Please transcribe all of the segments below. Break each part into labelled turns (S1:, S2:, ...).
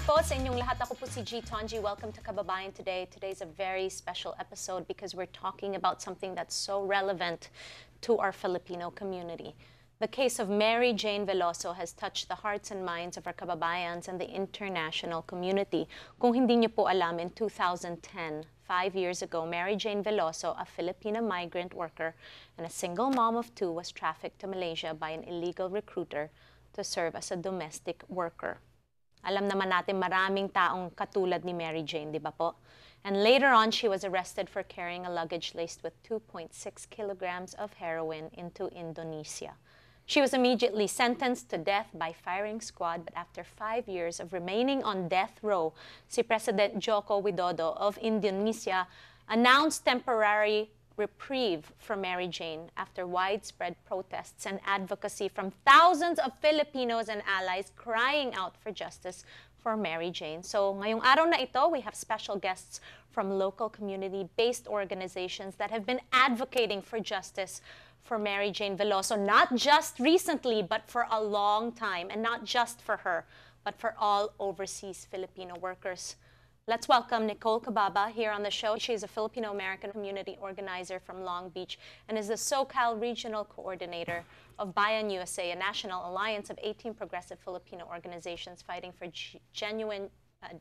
S1: po sa inyong lahat. Ako po si G. Tonji. Welcome to Kababayan Today. Today's a very special episode because we're talking about something that's so relevant to our Filipino community. The case of Mary Jane Veloso has touched the hearts and minds of our kababayans and the international community. Kung hindi niyo po alam, in 2010, 5 years ago, Mary Jane Veloso, a Filipina migrant worker and a single mom of 2, was trafficked to Malaysia by an illegal recruiter to serve as a domestic worker. Alam naman natin maraming taong katulad ni Mary Jane, di ba po? And later on, she was arrested for carrying a luggage laced with 2.6 kilograms of heroin into Indonesia. She was immediately sentenced to death by firing squad, but after 5 years of remaining on death row, si President Joko Widodo of Indonesia announced temporary reprieve for Mary Jane after widespread protests and advocacy from thousands of Filipinos and allies crying out for justice for Mary Jane. So ngayong araw na ito, we have special guests from local community-based organizations that have been advocating for justice for Mary Jane Veloso, not just recently, but for a long time, and not just for her, but for all overseas Filipino workers. Let's welcome Nikole Cababa here on the show. She's a Filipino-American community organizer from Long Beach and is the SoCal Regional Coordinator of BAYAN USA, a national alliance of 18 progressive Filipino organizations fighting for genuine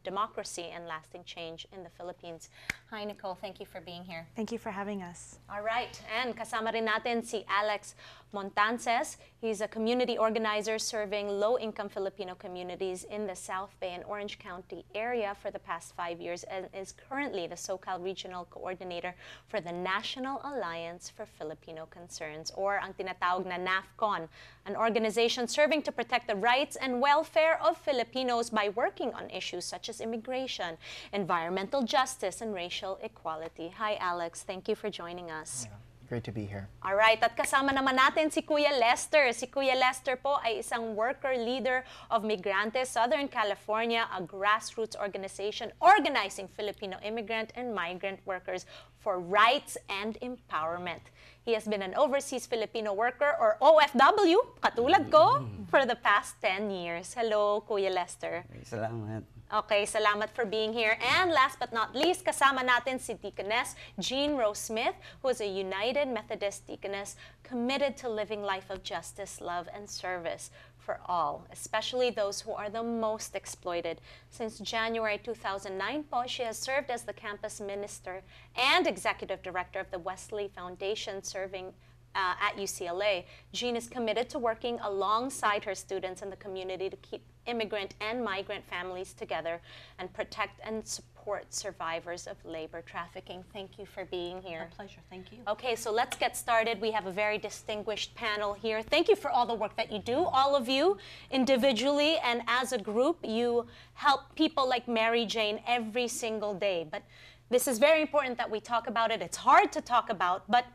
S1: democracy and lasting change in the Philippines. Hi, Nikole. Thank you for being here.
S2: Thank you for having us.
S1: All right. And kasama rin natin si Alex Montances. He's a community organizer serving low-income Filipino communities in the South Bay and Orange County area for the past 5 years and is currently the SoCal Regional Coordinator for the National Alliance for Filipino Concerns, or ang tinatawag na NAFCON, an organization serving to protect the rights and welfare of Filipinos by working on issues such as immigration, environmental justice, and racial equality. Hi, Alex. Thank you for joining us.
S3: Yeah, great to be here.
S1: All right. At kasama naman natin si Kuya Lester. Si Kuya Lester po ay isang worker leader of Migrante, Southern California, a grassroots organization organizing Filipino immigrant and migrant workers for rights and empowerment. He has been an overseas Filipino worker, or OFW, katulad ko, for the past 10 years. Hello, Kuya Lester.
S4: Salamat.
S1: Okay, salamat for being here. And last but not least, kasama natin si Deaconess Jeanne Roe Smith, who is a United Methodist deaconess committed to living life of justice, love, and service for all, especially those who are the most exploited. Since January 2009 po, she has served as the campus minister and executive director of the Wesley Foundation serving at UCLA. Jeanne is committed to working alongside her students and the community to keep immigrant and migrant families together and protect and support survivors of labor trafficking. Thank you for being here.
S2: A pleasure. Thank you.
S1: Okay, so let's get started. We have a very distinguished panel here. Thank you for all the work that you do, all of you, individually and as a group. You help people like Mary Jane every single day. But this is very important that we talk about it. It's hard to talk about, but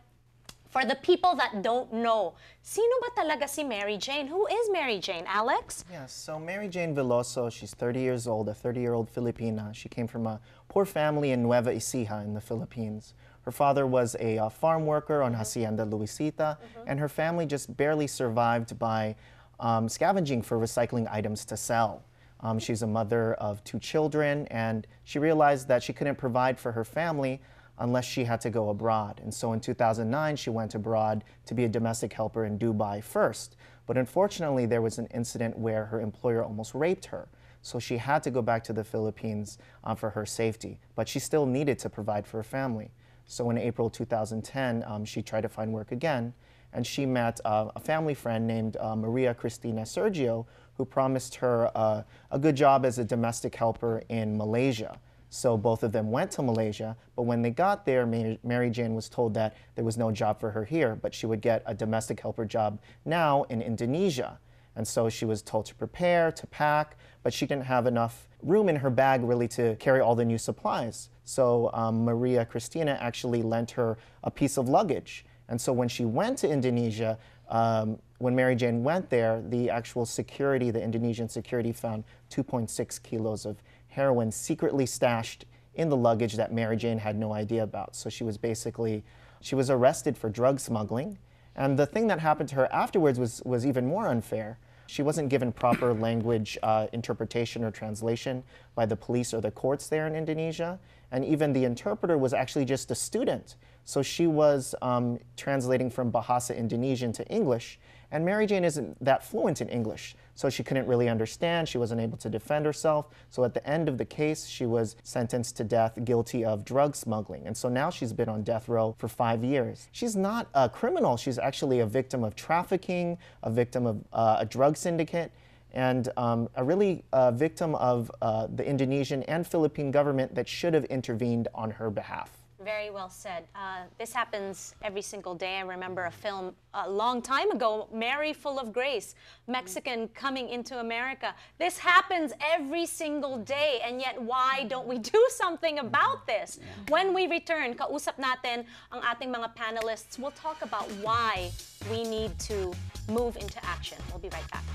S1: for the people that don't know, sino ba talaga si Mary Jane? Who is Mary Jane, Alex?
S3: Yes, so Mary Jane Veloso, she's 30 years old, a 30-year-old Filipina. She came from a poor family in Nueva Ecija in the Philippines. Her father was a farm worker on Hacienda Luisita, and her family just barely survived by scavenging for recycling items to sell. She's a mother of 2 children, and she realized that she couldn't provide for her family unless she had to go abroad. And so in 2009, she went abroad to be a domestic helper in Dubai first. But unfortunately, there was an incident where her employer almost raped her. So she had to go back to the Philippines for her safety. But she still needed to provide for her family. So in April 2010, she tried to find work again. And she met a family friend named Maria Cristina Sergio, who promised her a good job as a domestic helper in Malaysia. So both of them went to Malaysia, but when they got there, Mary Jane was told that there was no job for her here, but she would get a domestic helper job now in Indonesia. And so she was told to prepare, to pack, but she didn't have enough room in her bag really to carry all the new supplies. So Maria Cristina actually lent her a piece of luggage. And so when she went to Indonesia, when Mary Jane went there, the actual security, the Indonesian security, found 2.6 kilos of heroin secretly stashed in the luggage that Mary Jane had no idea about. So she was arrested for drug smuggling. And the thing that happened to her afterwards was even more unfair. She wasn't given proper language interpretation or translation by the police or the courts there in Indonesia. And even the interpreter was actually just a student. So she was translating from Bahasa Indonesian to English. And Mary Jane isn't that fluent in English, so she couldn't really understand. She wasn't able to defend herself. So at the end of the case, she was sentenced to death, guilty of drug smuggling. And so now she's been on death row for 5 years. She's not a criminal. She's actually a victim of trafficking, a victim of a drug syndicate, and a really victim of the Indonesian and Philippine government that should have intervened on her behalf.
S1: Very well said. This happens every single day. I remember a film a long time ago, Mary Full of Grace, Mexican coming into America. This happens every single day, and yet why don't we do something about this? When we return, kausap natin ang ating mga panelists. We'll talk about why we need to move into action. We'll be right back.